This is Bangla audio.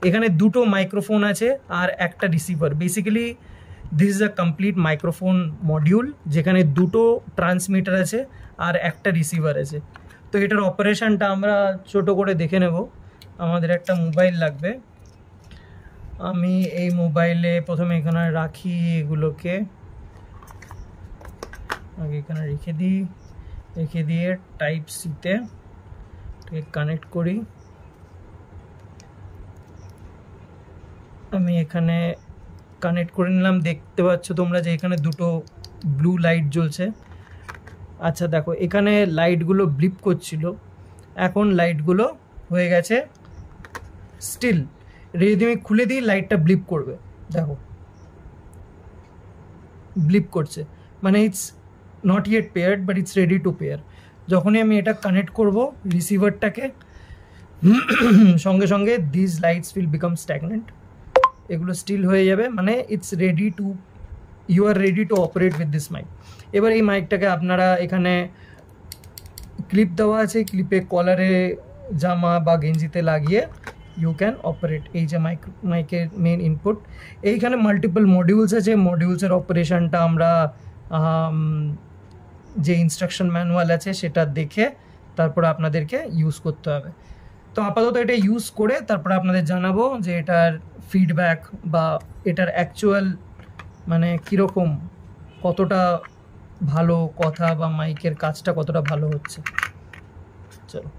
এখানে দুটো মাইক্রোফোন আছে আর একটা receiver. Basically this is a complete microphone module যেখানে দুটো ট্রান্সমিটার আছে আর একটা রিসিভার আছে। তো এটার অপারেশনটা আমরা ছোট করে দেখে নেব। আমাদের একটা মোবাইল লাগবে। আমি এই মোবাইলে প্রথমে এখানে রাখি, এগুলোকে আগে এখানে রেখে দিয়ে টাইপ সিতে কানেক্ট করি। আমি এখানে কানেক্ট করে নিলাম। দেখতে পাচ্ছ তোমরা যে এখানে দুটো ব্লু লাইট জ্বলছে। আচ্ছা দেখো, এখানে লাইটগুলো ব্লিপ করছিল, এখন লাইটগুলো হয়ে গেছে স্টিল। এটা যদি আমি খুলে দিই লাইটটা ব্লিপ করবে, দেখো ব্লিপ করছে, মানে it's not yet paired but it's ready to pair. যখনই আমি এটা কানেক্ট করব রিসিভারটাকে, সঙ্গে সঙ্গে this lights will become stagnant, এগুলো স্টিল হয়ে যাবে, মানে it's ready to, you are ready to operate with this mic. এবার এই মাইকটাকে আপনারা, এখানে ক্লিপ দেওয়া আছে, ক্লিপে কলারে জামা বা গেঞ্জিতে লাগিয়ে ইউ ক্যান অপারেট। এই যে মাইকের মেন ইনপুট, এইখানে মাল্টিপল মডিউলস আছে। মডিউলসের অপারেশনটা আমরা যে ইনস্ট্রাকশন ম্যানুয়াল আছে সেটা দেখে তারপর আপনাদেরকে ইউজ করতে হবে। তো আপাতত এটা ইউজ করে তারপর আপনাদের জানাবো যে এটার ফিডব্যাক বা এটার অ্যাকচুয়াল মানে কীরকম, কতটা ভালো কথা বা মাইকের কাজটা কতটা ভালো হচ্ছে। চলো।